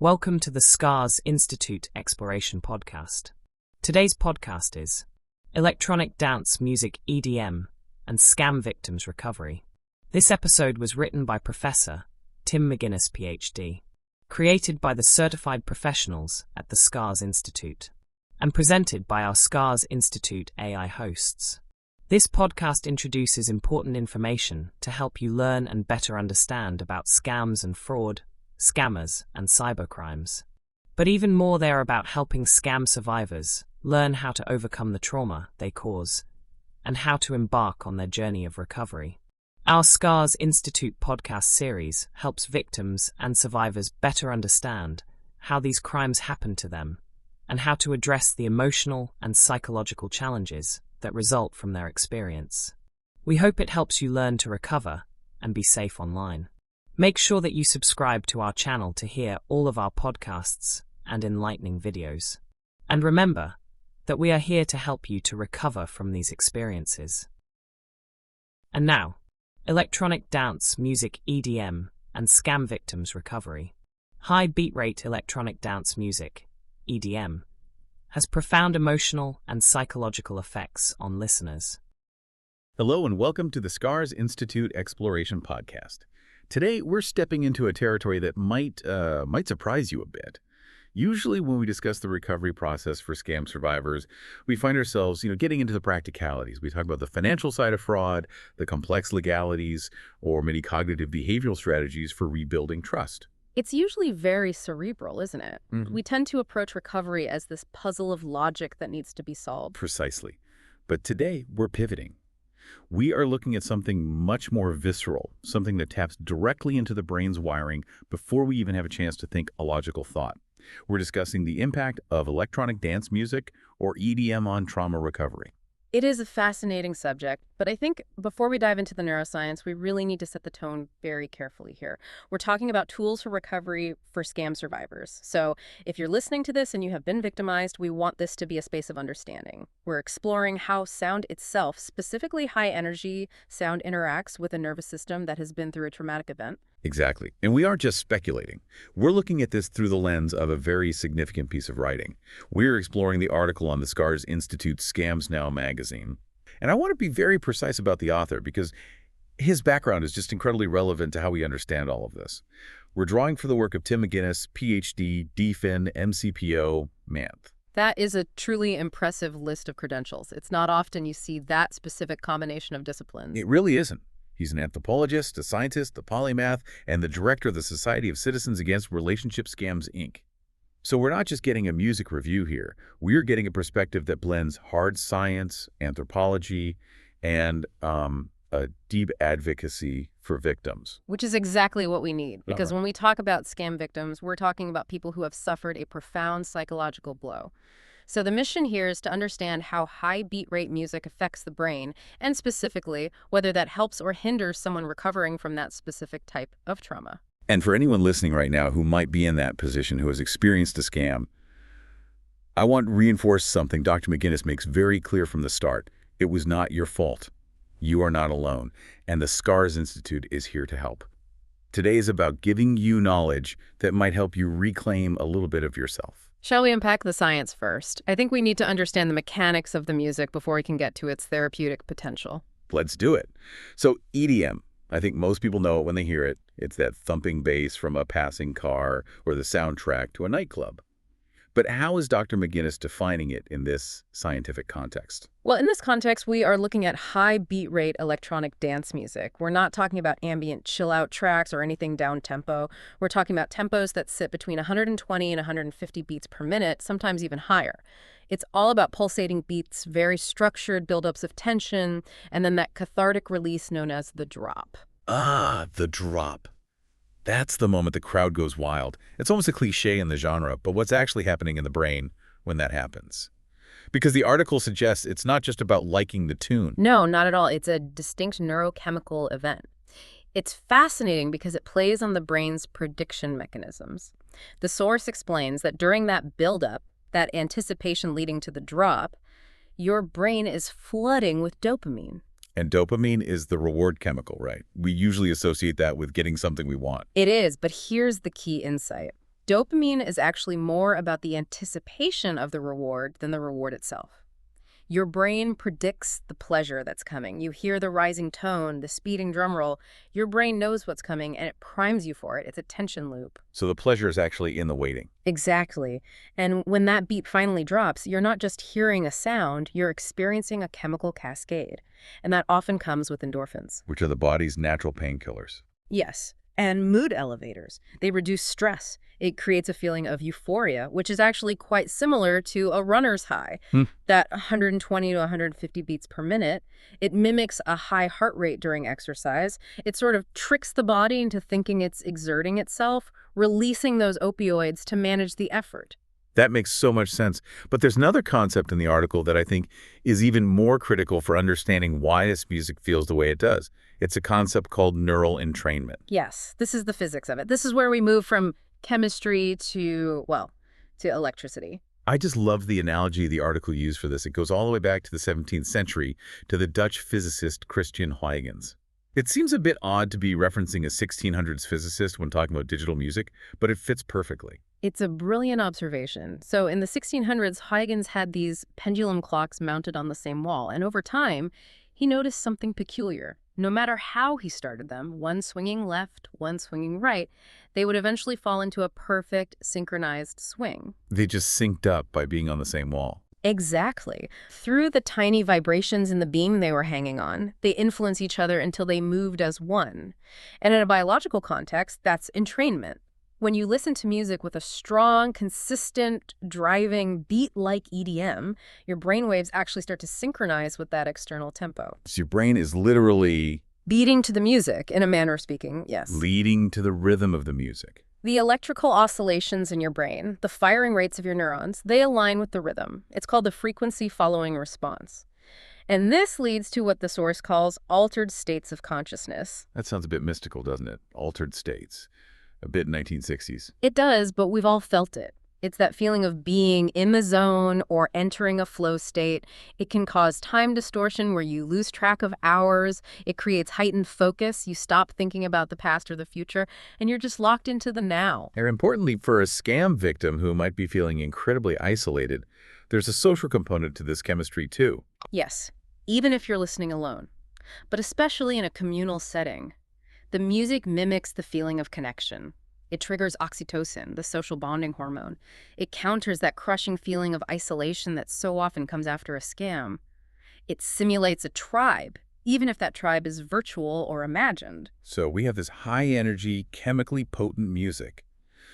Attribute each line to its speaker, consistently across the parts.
Speaker 1: Welcome to the SCARS Institute Exploration Podcast. Today's podcast is Electronic Dance Music EDM and Scam Victims Recovery. This episode was written by Professor Tim McGuinness, Ph.D., created by the certified professionals at the SCARS Institute, and presented by our SCARS Institute AI hosts. This podcast introduces important information to help you learn and better understand about scams and fraud, scammers, and cybercrimes. But even more, they are about helping scam survivors learn how to overcome the trauma they cause and how to embark on their journey of recovery. Our SCARS Institute podcast series helps victims and survivors better understand how these crimes happen to them and how to address the emotional and psychological challenges that result from their experience. We hope it helps you learn to recover and be safe online. Make sure that you subscribe to our channel to hear all of our podcasts and enlightening videos. And remember that we are here to help you to recover from these experiences. And now, electronic dance music EDM and scam victims recovery. High beat rate electronic dance music, EDM, has profound emotional and psychological effects on listeners.
Speaker 2: Hello and welcome to the SCARS Institute Exploration Podcast. Today, we're stepping into a territory that might surprise you a bit. Usually when we discuss the recovery process for scam survivors, we find ourselves, getting into the practicalities. We talk about the financial side of fraud, the complex legalities, or many cognitive behavioral strategies for rebuilding trust.
Speaker 3: It's usually very cerebral, isn't it?
Speaker 2: Mm-hmm.
Speaker 3: We tend to approach recovery as this puzzle of logic that needs to be solved.
Speaker 2: Precisely. But today, we're pivoting. We are looking at something much more visceral, something that taps directly into the brain's wiring before we even have a chance to think a logical thought. We're discussing the impact of electronic dance music, or EDM, on trauma recovery.
Speaker 3: It is a fascinating subject, but I think before we dive into the neuroscience, we really need to set the tone very carefully here. We're talking about tools for recovery for scam survivors. So if you're listening to this and you have been victimized, we want this to be a space of understanding. We're exploring how sound itself, specifically high-energy sound, interacts with a nervous system that has been through a traumatic event.
Speaker 2: Exactly. And we aren't just speculating. We're looking at this through the lens of a very significant piece of writing. We're exploring the article on the SCARS Institute Scams Now magazine. And I want to be very precise about the author because his background is just incredibly relevant to how we understand all of this. We're drawing from the work of Tim McGuinness, Ph.D., DFIN, MCPO, MANTH.
Speaker 3: That is a truly impressive list of credentials. It's not often you see that specific combination of disciplines.
Speaker 2: It really isn't. He's an anthropologist, a scientist, a polymath, and the director of the Society of Citizens Against Relationship Scams, Inc. So we're not just getting a music review here. We're getting a perspective that blends hard science, anthropology, and a deep advocacy for victims.
Speaker 3: Which is exactly what we need, because when we talk about scam victims, we're talking about people who have suffered a profound psychological blow. So the mission here is to understand how high beat rate music affects the brain, and specifically, whether that helps or hinders someone recovering from that specific type of trauma.
Speaker 2: And for anyone listening right now who might be in that position, who has experienced a scam, I want to reinforce something Dr. McGuinness makes very clear from the start. It was not your fault. You are not alone, and the SCARS Institute is here to help. Today is about giving you knowledge that might help you reclaim a little bit of yourself.
Speaker 3: Shall we unpack the science first? I think we need to understand the mechanics of the music before we can get to its therapeutic potential.
Speaker 2: Let's do it. So EDM, I think most people know it when they hear it. It's that thumping bass from a passing car or the soundtrack to a nightclub. But how is Dr. McGuinness defining it in this scientific context?
Speaker 3: Well, in this context, we are looking at high beat rate electronic dance music. We're not talking about ambient chill-out tracks or anything down-tempo. We're talking about tempos that sit between 120 and 150 beats per minute, sometimes even higher. It's all about pulsating beats, very structured buildups of tension, and then that cathartic release known as the drop.
Speaker 2: Ah, the drop. That's the moment the crowd goes wild. It's almost a cliche in the genre, but what's actually happening in the brain when that happens? Because the article suggests it's not just about liking the tune.
Speaker 3: No, not at all. It's a distinct neurochemical event. It's fascinating because it plays on the brain's prediction mechanisms. The source explains that during that buildup, that anticipation leading to the drop, your brain is flooding with dopamine.
Speaker 2: And dopamine is the reward chemical, right? We usually associate that with getting something we want.
Speaker 3: It is, but here's the key insight. Dopamine is actually more about the anticipation of the reward than the reward itself. Your brain predicts the pleasure that's coming. You hear the rising tone, the speeding drum roll. Your brain knows what's coming, and it primes you for it. It's a tension loop.
Speaker 2: So the pleasure is actually in the waiting.
Speaker 3: Exactly. And when that beat finally drops, you're not just hearing a sound, you're experiencing a chemical cascade. And that often comes with endorphins.
Speaker 2: Which are the body's natural painkillers.
Speaker 3: Yes. And mood elevators. They reduce stress. It creates a feeling of euphoria, which is actually quite similar to a runner's high. That 120 to 150 beats per minute. It mimics a high heart rate during exercise. It sort of tricks the body into thinking it's exerting itself, releasing those opioids to manage the effort.
Speaker 2: That makes so much sense. But there's another concept in the article that I think is even more critical for understanding why this music feels the way it does. It's a concept called neural entrainment.
Speaker 3: Yes, this is the physics of it. This is where we move from chemistry to, well, to electricity.
Speaker 2: I just love the analogy the article used for this. It goes all the way back to the 17th century to the Dutch physicist Christian Huygens. It seems a bit odd to be referencing a 1600s physicist when talking about digital music, but it fits perfectly.
Speaker 3: It's a brilliant observation. So in the 1600s, Huygens had these pendulum clocks mounted on the same wall, and over time, he noticed something peculiar. No matter how he started them, one swinging left, one swinging right, they would eventually fall into a perfect synchronized swing.
Speaker 2: They just synced up by being on the same wall.
Speaker 3: Exactly. Through the tiny vibrations in the beam they were hanging on, they influence each other until they moved as one. And in a biological context, that's entrainment. When you listen to music with a strong, consistent, driving, beat-like EDM, your brainwaves actually start to synchronize with that external tempo.
Speaker 2: So your brain is literally
Speaker 3: Beating to the music, in a manner of speaking, yes.
Speaker 2: leading to the rhythm of the music.
Speaker 3: The electrical oscillations in your brain, the firing rates of your neurons, they align with the rhythm. It's called the frequency following response. And this leads to what the source calls altered states of consciousness.
Speaker 2: That sounds a bit mystical, doesn't it? Altered states. A bit 1960s.
Speaker 3: It does, but we've all felt it. It's that feeling of being in the zone or entering a flow state. It can cause time distortion where you lose track of hours. It creates heightened focus. You stop thinking about the past or the future, and you're just locked into the now.
Speaker 2: And importantly, for a scam victim who might be feeling incredibly isolated, there's a social component to this chemistry too.
Speaker 3: Yes, even if you're listening alone, but especially in a communal setting. The music mimics the feeling of connection. It triggers oxytocin, the social bonding hormone. It counters that crushing feeling of isolation that so often comes after a scam. It simulates a tribe, even if that tribe is virtual or imagined.
Speaker 2: So we have this high-energy, chemically potent music.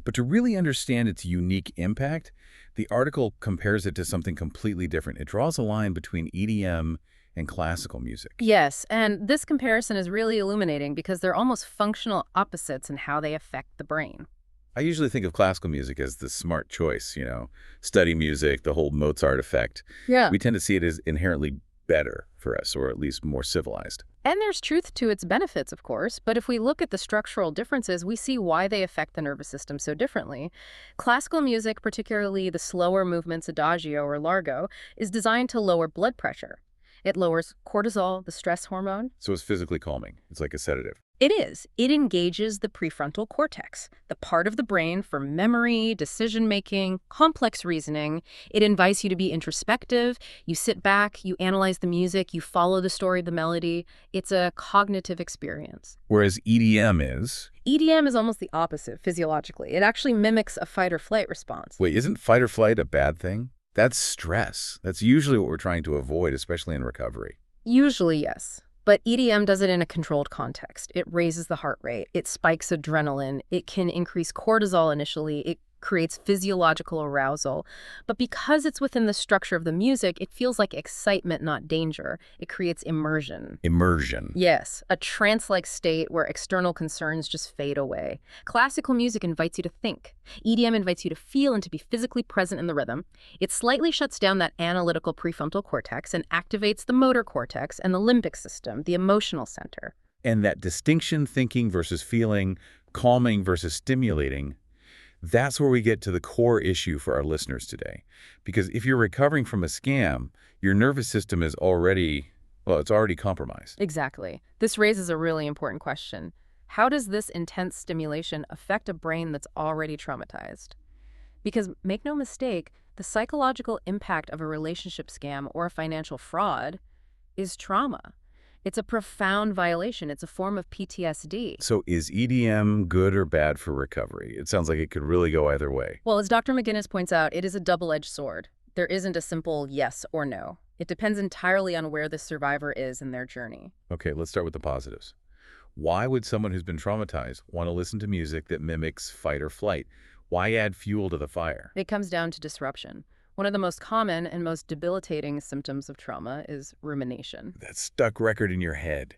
Speaker 2: But to really understand its unique impact, the article compares it to something completely different. It draws a line between EDM and classical music.
Speaker 3: Yes, and this comparison is really illuminating because they're almost functional opposites in how they affect the brain.
Speaker 2: I usually think of classical music as the smart choice, study music, the whole Mozart effect.
Speaker 3: Yeah.
Speaker 2: We tend to see it as inherently better for us, or at least more civilized.
Speaker 3: And there's truth to its benefits, of course, but if we look at the structural differences, we see why they affect the nervous system so differently. Classical music, particularly the slower movements adagio or largo, is designed to lower blood pressure. It lowers cortisol, the stress hormone.
Speaker 2: So it's physically calming. It's like a sedative.
Speaker 3: It is. It engages the prefrontal cortex, the part of the brain for memory, decision-making, complex reasoning. It invites you to be introspective. You sit back, you analyze the music, you follow the story of the melody. It's a cognitive experience.
Speaker 2: Whereas EDM is...
Speaker 3: EDM is almost the opposite physiologically. It actually mimics a fight-or-flight response.
Speaker 2: Wait, isn't fight or flight a bad thing? That's stress. That's usually what we're trying to avoid, especially in recovery.
Speaker 3: Usually, yes. But EDM does it in a controlled context. It raises the heart rate. It spikes adrenaline. It can increase cortisol initially. It creates physiological arousal. But because it's within the structure of the music, it feels like excitement, not danger. It creates immersion.
Speaker 2: Immersion.
Speaker 3: Yes, a trance-like state where external concerns just fade away. Classical music invites you to think. EDM invites you to feel and to be physically present in the rhythm. It slightly shuts down that analytical prefrontal cortex and activates the motor cortex and the limbic system, the emotional center.
Speaker 2: And that distinction, thinking versus feeling, calming versus stimulating, that's where we get to the core issue for our listeners today. Because if you're recovering from a scam, your nervous system is already, it's already compromised.
Speaker 3: Exactly. This raises a really important question. How does this intense stimulation affect a brain that's already traumatized? Because make no mistake, the psychological impact of a relationship scam or a financial fraud is trauma. It's a profound violation. It's a form of PTSD.
Speaker 2: So is EDM good or bad for recovery? It sounds like it could really go either way.
Speaker 3: Well, as Dr. McGuinness points out, it is a double-edged sword. There isn't a simple yes or no. It depends entirely on where the survivor is in their journey.
Speaker 2: Okay, let's start with the positives. Why would someone who's been traumatized want to listen to music that mimics fight or flight? Why add fuel to the fire?
Speaker 3: It comes down to disruption. One of the most common and most debilitating symptoms of trauma is rumination.
Speaker 2: That stuck record in your head.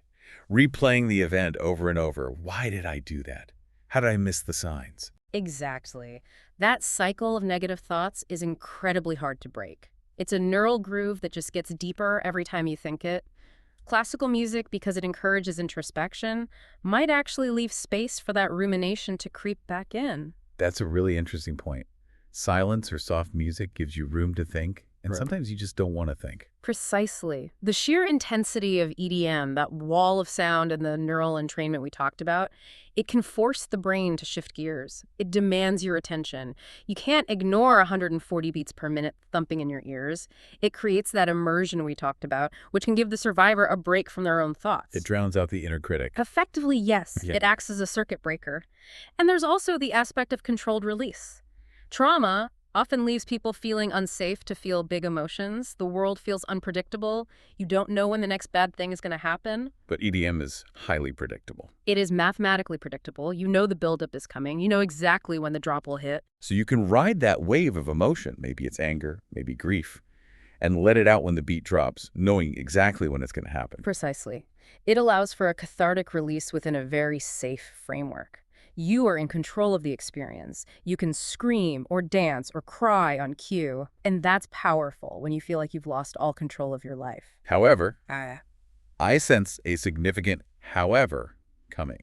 Speaker 2: Replaying the event over and over. Why did I do that? How did I miss the signs?
Speaker 3: Exactly. That cycle of negative thoughts is incredibly hard to break. It's a neural groove that just gets deeper every time you think it. Classical music, because it encourages introspection, might actually leave space for that rumination to creep back in.
Speaker 2: That's a really interesting point. Silence or soft music gives you room to think, and
Speaker 3: Right.
Speaker 2: sometimes you just don't want to think.
Speaker 3: Precisely. The sheer intensity of EDM, that wall of sound and the neural entrainment we talked about, it can force the brain to shift gears. It demands your attention. You can't ignore 140 beats per minute thumping in your ears. It creates that immersion we talked about, which can give the survivor a break from their own thoughts.
Speaker 2: It drowns out the inner critic.
Speaker 3: Effectively, yes.
Speaker 2: Yeah.
Speaker 3: It acts as a circuit breaker. And there's also the aspect of controlled release. Trauma often leaves people feeling unsafe to feel big emotions. The world feels unpredictable. You don't know when the next bad thing is going to happen.
Speaker 2: But EDM is highly predictable.
Speaker 3: It is mathematically predictable. You know the buildup is coming. You know exactly when the drop will hit.
Speaker 2: So you can ride that wave of emotion, maybe it's anger, maybe grief, and let it out when the beat drops, knowing exactly when it's going to happen.
Speaker 3: Precisely. It allows for a cathartic release within a very safe framework. You are in control of the experience. You can scream or dance or cry on cue. And that's powerful when you feel like you've lost all control of your life.
Speaker 2: However, I sense a significant however coming,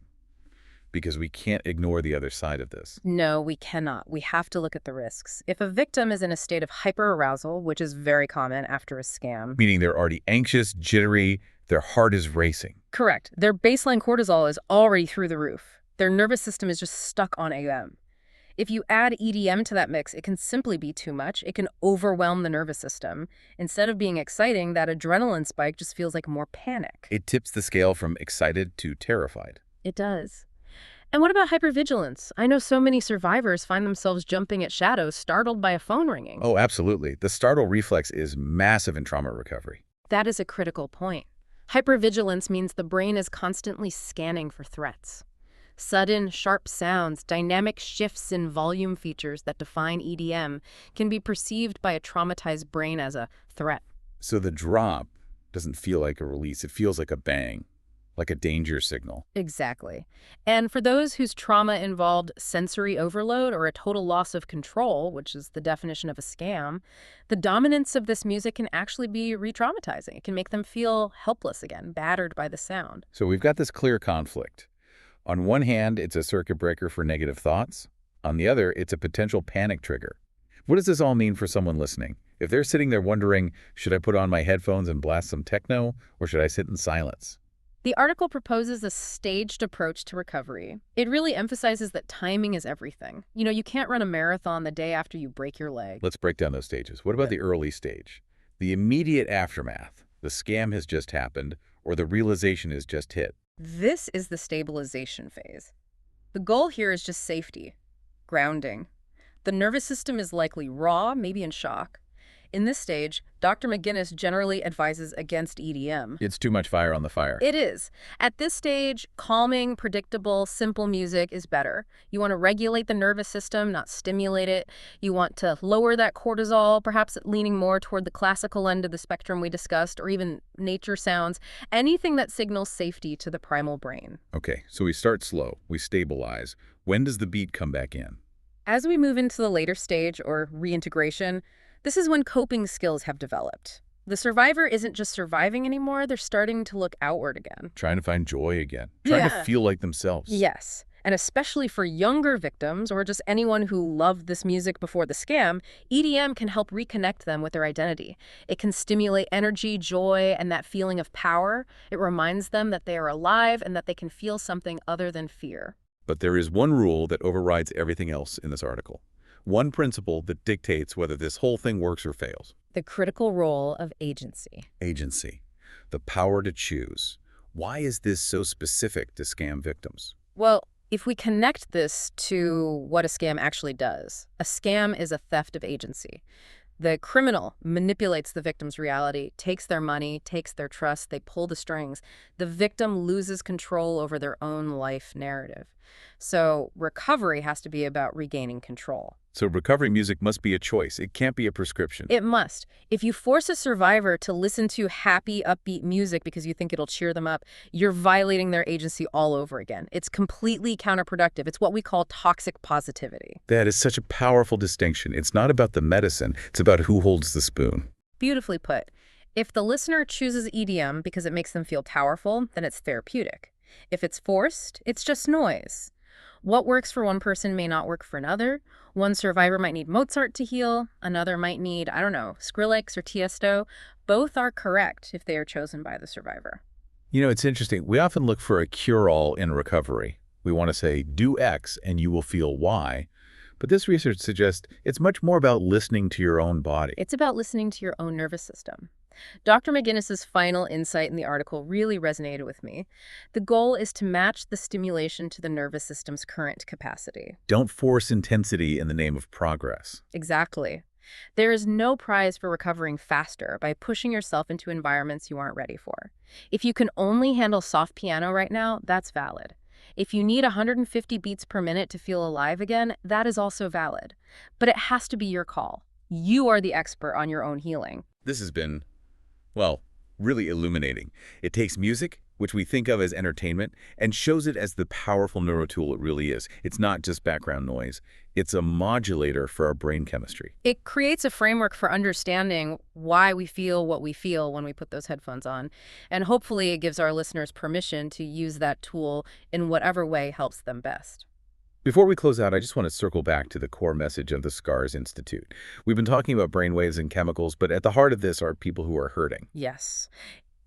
Speaker 2: because we can't ignore the other side of this.
Speaker 3: No, we cannot. We have to look at the risks. If a victim is in a state of hyperarousal, which is very common after a scam.
Speaker 2: Meaning they're already anxious, jittery, their heart is racing.
Speaker 3: Correct. Their baseline cortisol is already through the roof. Their nervous system is just stuck on AM. If you add EDM to that mix, it can simply be too much. It can overwhelm the nervous system. Instead of being exciting, that adrenaline spike just feels like more panic.
Speaker 2: It tips the scale from excited to terrified.
Speaker 3: It does. And what about hypervigilance? I know so many survivors find themselves jumping at shadows, startled by a phone ringing.
Speaker 2: Oh, absolutely. The startle reflex is massive in trauma recovery.
Speaker 3: That is a critical point. Hypervigilance means the brain is constantly scanning for threats. Sudden, sharp sounds, dynamic shifts in volume features that define EDM can be perceived by a traumatized brain as a threat.
Speaker 2: So the drop doesn't feel like a release. It feels like a bang, like a danger signal.
Speaker 3: Exactly. And for those whose trauma involved sensory overload or a total loss of control, which is the definition of a scam, the dominance of this music can actually be re-traumatizing. It can make them feel helpless again, battered by the sound.
Speaker 2: So we've got this clear conflict. On one hand, it's a circuit breaker for negative thoughts. On the other, it's a potential panic trigger. What does this all mean for someone listening? If they're sitting there wondering, should I put on my headphones and blast some techno, or should I sit in silence?
Speaker 3: The article proposes a staged approach to recovery. It really emphasizes that timing is everything. You know, you can't run a marathon the day after you break your leg.
Speaker 2: Let's break down those stages. What about the early stage? The immediate aftermath. The scam has just happened, or the realization has just hit.
Speaker 3: This is the stabilization phase. The goal here is just safety, grounding. The nervous system is likely raw, maybe in shock. In this stage, Dr. McGuinness generally advises against EDM.
Speaker 2: It's too much fire on the fire.
Speaker 3: It is. At this stage, calming, predictable, simple music is better. You want to regulate the nervous system, not stimulate it. You want to lower that cortisol, perhaps leaning more toward the classical end of the spectrum we discussed, or even nature sounds, anything that signals safety to the primal brain.
Speaker 2: Okay, so we start slow. We stabilize. When does the beat come back in?
Speaker 3: As we move into the later stage, or reintegration, this is when coping skills have developed. The survivor isn't just surviving anymore, they're starting to look outward again.
Speaker 2: Trying to find joy again. Trying to feel like themselves.
Speaker 3: Yes. And especially for younger victims or just anyone who loved this music before the scam, EDM can help reconnect them with their identity. It can stimulate energy, joy, and that feeling of power. It reminds them that they are alive and that they can feel something other than fear.
Speaker 2: But there is one rule that overrides everything else in this article. One principle that dictates whether this whole thing works or fails.
Speaker 3: The critical role of agency.
Speaker 2: Agency. The power to choose. Why is this so specific to scam victims?
Speaker 3: Well, if we connect this to what a scam actually does, a scam is a theft of agency. The criminal manipulates the victim's reality, takes their money, takes their trust, they pull the strings. The victim loses control over their own life narrative. So recovery has to be about regaining control.
Speaker 2: So recovery music must be a choice. It can't be a prescription.
Speaker 3: It must. If you force a survivor to listen to happy, upbeat music because you think it'll cheer them up, you're violating their agency all over again. It's completely counterproductive. It's what we call toxic positivity.
Speaker 2: That is such a powerful distinction. It's not about the medicine. It's about who holds the spoon.
Speaker 3: Beautifully put. If the listener chooses EDM because it makes them feel powerful, then it's therapeutic. If it's forced, it's just noise. What works for one person may not work for another. One survivor might need Mozart to heal. Another might need, I don't know, Skrillex or Tiesto. Both are correct if they are chosen by the survivor.
Speaker 2: You know, it's interesting. We often look for a cure-all in recovery. We want to say, do X and you will feel Y. But this research suggests it's much more about listening to your own body.
Speaker 3: It's about listening to your own nervous system. Dr. McGuinness's final insight in the article really resonated with me. The goal is to match the stimulation to the nervous system's current capacity.
Speaker 2: Don't force intensity in the name of progress.
Speaker 3: Exactly. There is no prize for recovering faster by pushing yourself into environments you aren't ready for. If you can only handle soft piano right now, that's valid. If you need 150 beats per minute to feel alive again, that is also valid. But it has to be your call. You are the expert on your own healing.
Speaker 2: This has been, well, really illuminating. It takes music, which we think of as entertainment, and shows it as the powerful neurotool it really is. It's not just background noise. It's a modulator for our brain chemistry.
Speaker 3: It creates a framework for understanding why we feel what we feel when we put those headphones on. And hopefully it gives our listeners permission to use that tool in whatever way helps them best.
Speaker 2: Before we close out, I just want to circle back to the core message of the SCARS Institute. We've been talking about brainwaves and chemicals, but at the heart of this are people who are hurting.
Speaker 3: Yes.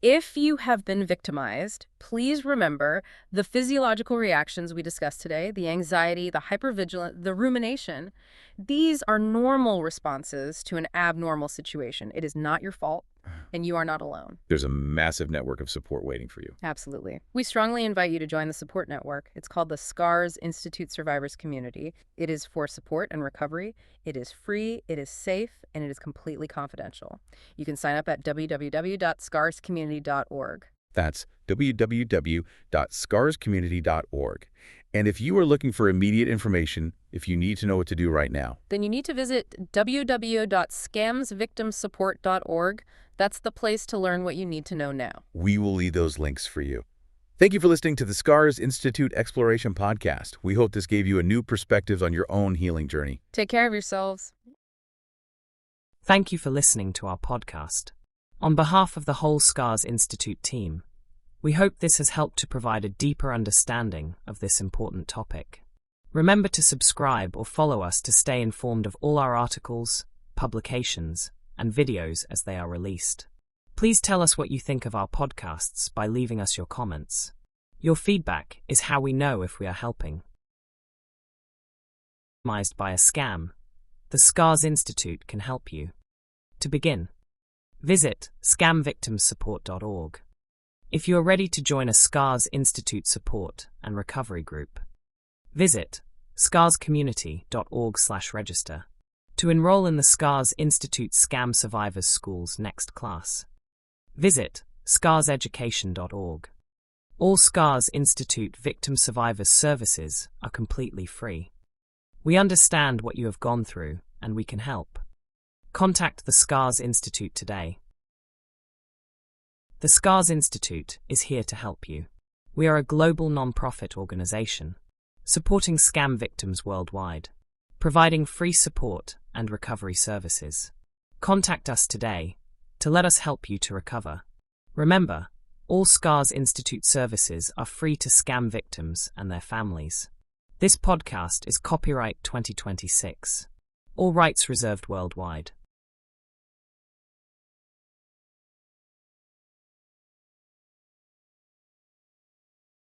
Speaker 3: If you have been victimized, please remember the physiological reactions we discussed today, the anxiety, the hypervigilance, the rumination. These are normal responses to an abnormal situation. It is not your fault, and you are not alone.
Speaker 2: There's a massive network of support waiting for you.
Speaker 3: Absolutely. We strongly invite you to join the support network. It's called the SCARS Institute Survivors Community. It is for support and recovery. It is free, it is safe, and it is completely confidential. You can sign up at www.scarscommunity.org.
Speaker 2: That's www.scarscommunity.org. And if you are looking for immediate information, if you need to know what to do right now,
Speaker 3: then you need to visit www.scamsvictimsupport.org. That's the place to learn what you need to know now.
Speaker 2: We will leave those links for you. Thank you for listening to the SCARS Institute Exploration Podcast. We hope this gave you a new perspective on your own healing journey.
Speaker 3: Take care of yourselves.
Speaker 1: Thank you for listening to our podcast. On behalf of the whole SCARS Institute team, we hope this has helped to provide a deeper understanding of this important topic. Remember to subscribe or follow us to stay informed of all our articles, publications, and videos as they are released. Please tell us what you think of our podcasts by leaving us your comments. Your feedback is how we know if we are helping. By a scam, the SCARS Institute can help you. To begin, visit scamvictimsupport.org. If you are ready to join a SCARS Institute support and recovery group, visit scarscommunity.org/register to enroll in the SCARS Institute Scam Survivors School's next class. Visit scarseducation.org. All SCARS Institute Victim Survivors services are completely free. We understand what you have gone through, and we can help. Contact the SCARS Institute today. The SCARS Institute is here to help you. We are a global non-profit organization, supporting scam victims worldwide, providing free support and recovery services. Contact us today to let us help you to recover. Remember, all SCARS Institute services are free to scam victims and their families. This podcast is copyright 2026. All rights reserved worldwide.